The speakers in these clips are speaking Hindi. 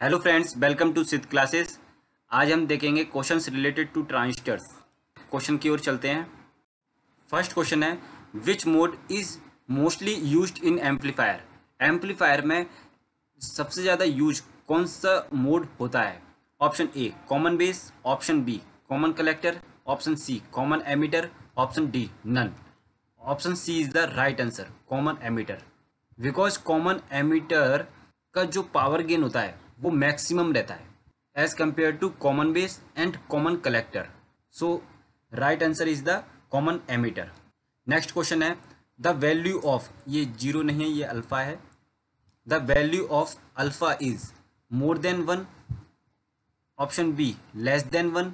Hello friends, welcome to Siddh classes. आज हम देखेंगे questions related to transistors. Question की ओर चलते हैं। फर्स्ट क्वेश्चन है, which mode is mostly used in amplifier. Amplifier में सबसे ज़्यादा यूज कौन सा मोड होता है? Option A common base, option B common collector, option C common emitter, option D none. Option C is the right answer, common emitter. Because common emitter का जो पावर गेन होता है वो मैक्सिमम रहता है as compare to common base and common collector. So right answer is the common emitter. Next question है, द वैल्यू ऑफ, ये जीरो नहीं है, ये अल्फा है। The value of alpha is more than one, option B less than one,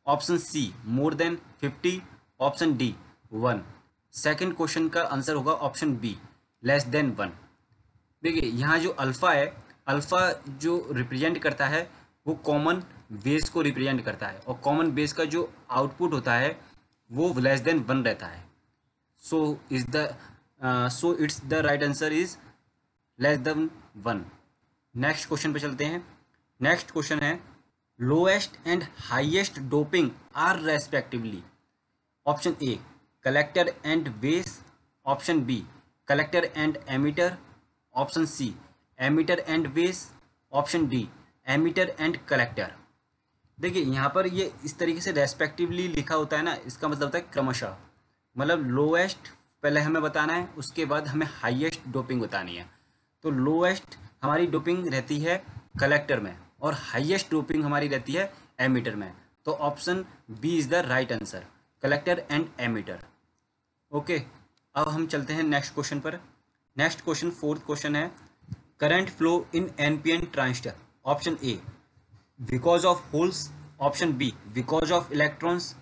option C more than 50, option D 1। Second question का आंसर होगा option B less than one. देखिए यहाँ जो अल्फ़ा है, अल्फ़ा जो रिप्रेजेंट करता है वो कॉमन बेस को रिप्रेजेंट करता है, और कॉमन बेस का जो आउटपुट होता है वो लेस देन वन रहता है। So it's the right answer is less than one. Next question पे चलते हैं। नेक्स्ट क्वेश्चन है, lowest and highest doping are respectively. Option A collector and base, option B collector and emitter, option C emitter and base, option D emitter and collector. देखिए यहाँ पर ये इस तरीके से रेस्पेक्टिवली लिखा होता है ना, इसका मतलब होता है क्रमशः। मतलब लोएस्ट पहले हमें बताना है, उसके बाद हमें हाईएस्ट डोपिंग बतानी है। तो लोएस्ट हमारी डोपिंग रहती है कलेक्टर में और हाईएस्ट डोपिंग हमारी रहती है एमीटर में। तो option B is the right answer, collector and emitter. Okay, अब हम चलते हैं नेक्स्ट क्वेश्चन पर। नेक्स्ट क्वेश्चन फोर्थ क्वेश्चन है, current flow in NPN transistor. Option A because of holes, option B because of electrons,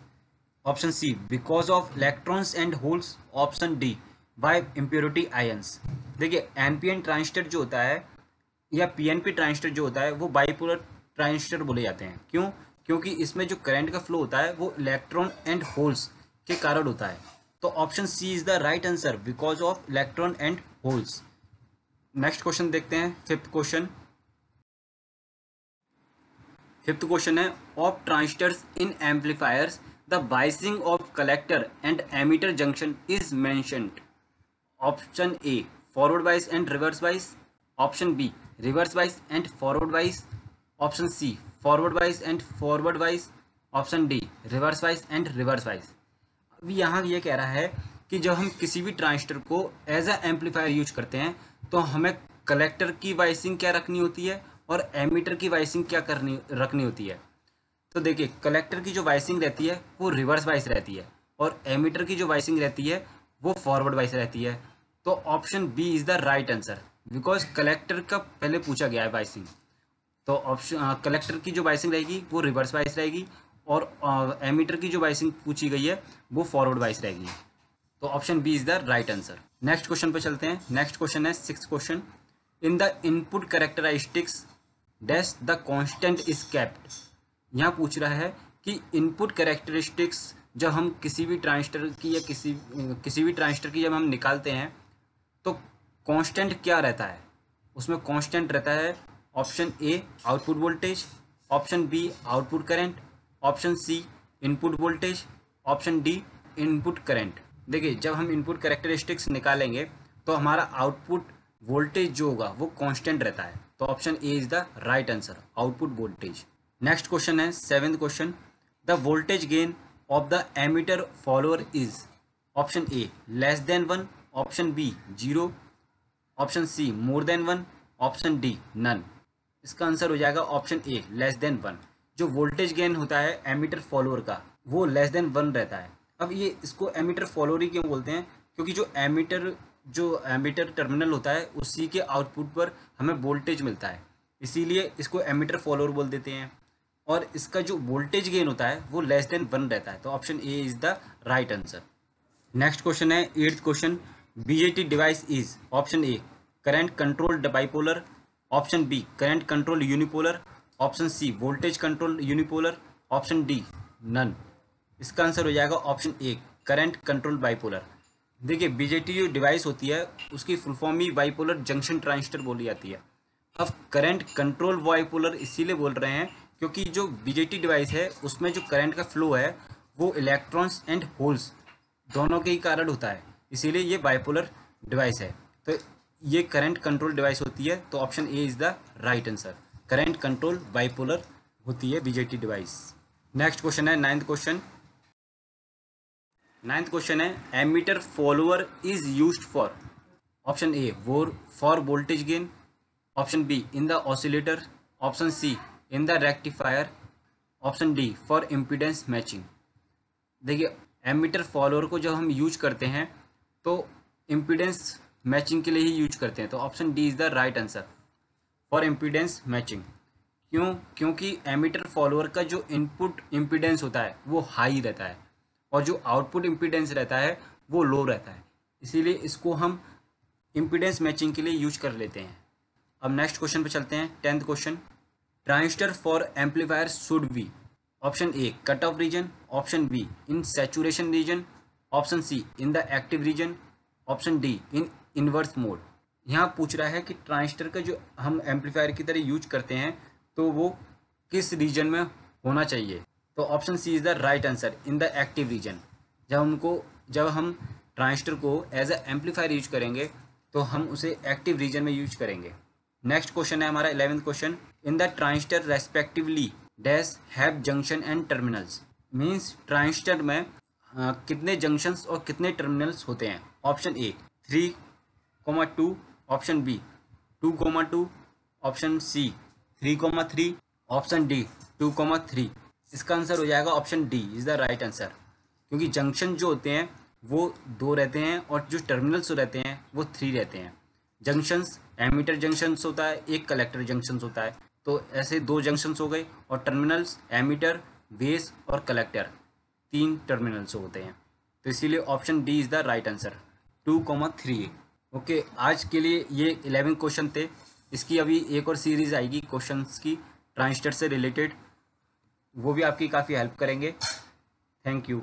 option C because of electrons and holes, option D by impurity ions. देखिए एनपीएन ट्रांजिस्टर जो होता है या पीएनपी ट्रांजिस्टर जो होता है वो बाइपोलर ट्रांजिस्टर बोले जाते हैं। क्यों? क्योंकि इसमें जो करंट का फ्लो होता है वो इलेक्ट्रॉन एंड होल्स के कारण होता है। तो option C is the right answer, because of electron and holes. Next question देखते हैं, फिफ्थ क्वेश्चन। फिफ्थ क्वेश्चन है, of transistors in amplifiers the biasing of collector and emitter junction is mentioned. Option A forward bias and reverse bias, option B reverse bias and forward bias, option C forward bias and forward bias, option D reverse bias and reverse bias. अभी यहाँ ये कह रहा है कि जब हम किसी भी ट्रांजिस्टर को एज अ एम्पलीफायर यूज करते हैं तो हमें कलेक्टर की वाइसिंग क्या रखनी होती है और एमीटर की वाइसिंग क्या रखनी होती है। तो देखिए कलेक्टर की जो वाइसिंग रहती है वो रिवर्स वाइस रहती है और एमीटर की जो वाइसिंग रहती है वो फॉरवर्ड वाइस रहती है। तो option B is the right answer, because collector का पहले पूछा गया है वाइसिंग। तो ऑप्शन कलेक्टर की जो वाइसिंग रहेगी वो रिवर्स वाइस रहेगी और एमीटर की जो वाइसिंग पूछी गई है वो फॉरवर्ड वाइस रहेगी। तो option B is the right answer. Next question पे चलते हैं। नेक्स्ट क्वेश्चन है sixth question, in the input characteristics dash the constant is kept. यहाँ पूछ रहा है कि इनपुट कैरेक्टरिस्टिक्स जब हम किसी भी ट्रांजिस्टर की या किसी भी ट्रांजिस्टर की जब हम निकालते हैं तो कांस्टेंट क्या रहता है? उसमें कांस्टेंट रहता है option A output voltage, option B output current, option C input voltage, option D input current. देखिए जब हम इनपुट कैरेक्टरिस्टिक्स निकालेंगे तो हमारा आउटपुट वोल्टेज जो होगा वो कांस्टेंट रहता है। तो option A is the right answer, output voltage. Next question है seventh question, the voltage gain of the emitter follower is. Option A less than one, option B zero, option C more than one, option D none. इसका आंसर हो जाएगा option A less than one. जो वोल्टेज गेन होता है एमीटर फॉलोअर का वो लेस देन वन रहता है। अब ये इसको एमीटर फॉलोअर ही क्यों बोलते हैं? क्योंकि जो एमीटर टर्मिनल होता है उसी के आउटपुट पर हमें वोल्टेज मिलता है, इसीलिए इसको एमीटर फॉलोअर बोल देते हैं। और इसका जो वोल्टेज गेन होता है वो लेस देन वन रहता है। तो option A is the right answer. Next question है eighth question, BJT device is. Option A current controlled bipolar, option B current control unipolar, option C voltage control unipolar, option D none. इसका आंसर हो जाएगा option A current control bipolar. देखिए बीजेटी जो डिवाइस होती है उसकी फुल फॉर्म ही बाइपोलर जंक्शन ट्रांजिस्टर बोली जाती है। अब करंट कंट्रोल बाइपोलर इसीलिए बोल रहे हैं क्योंकि जो बीजेटी डिवाइस है उसमें जो करंट का फ्लो है वो इलेक्ट्रॉन्स एंड होल्स दोनों के ही कारण होता है, इसीलिए ये बाइपोलर डिवाइस है। तो ये करंट कंट्रोल डिवाइस होती है, तो option A is the right answer. Current control bipolar होती है बीजेटी डिवाइस। नेक्स्ट क्वेश्चन है नाइन्थ क्वेश्चन है emitter follower is used for. Option A for voltage gain, option B in the oscillator, option C in the rectifier, option D for impedance matching. देखिए एमीटर फॉलोअर को जब हम यूज करते हैं तो इम्पीडेंस मैचिंग के लिए ही यूज करते हैं, तो option D is the right answer for impedance matching. क्योंकि एमीटर फॉलोअर का जो इनपुट इम्पीडेंस होता है वो हाई रहता है और जो आउटपुट इम्पीडेंस रहता है वो लो रहता है, इसीलिए इसको हम इम्पीडेंस मैचिंग के लिए यूज कर लेते हैं। अब नेक्स्ट क्वेश्चन पे चलते हैं। 10th question, transistor for amplifier should be. Option A cut off region, option B in saturation region, option C in the active region, option D in inverse mode. यहाँ पूछ रहा है कि ट्रांजिस्टर का जो हम एम्पलीफायर की तरह यूज करते हैं तो वो किस रीजन में होना चाहिए, तो option C is the right answer in the active region. जब हम ट्रांजिस्टर को एज अ एम्पलीफायर यूज करेंगे तो हम उसे एक्टिव रीजन में यूज करेंगे। नेक्स्ट क्वेश्चन है हमारा 11th question, in the transistor respectively dash have junction and terminals. Means transistor में कितने जंक्शंस और कितने टर्मिनल्स होते हैं। Option A 3,2, option B 2,2, option C 3,3, option D 2,3। इसका आंसर हो जाएगा option D is the right answer, क्योंकि जंक्शन जो होते हैं वो 2 रहते हैं और जो टर्मिनल्स रहते हैं वो 3 रहते हैं। जंक्शंस एमीटर जंक्शंस होता है, एक कलेक्टर जंक्शंस होता है, तो ऐसे 2 जंक्शंस हो गए, और टर्मिनल्स एमीटर, बेस और कलेक्टर 3 टर्मिनल्स होते हैं, तो इसीलिए option D is the right answer 2,3। Okay, आज के लिए ये 11 क्वेश्चन थे। इसकी अभी एक और सीरीज आएगी क्वेश्चंस की ट्रांजिस्टर से रिलेटेड, वो भी आपकी काफ़ी हेल्प करेंगे। Thank you.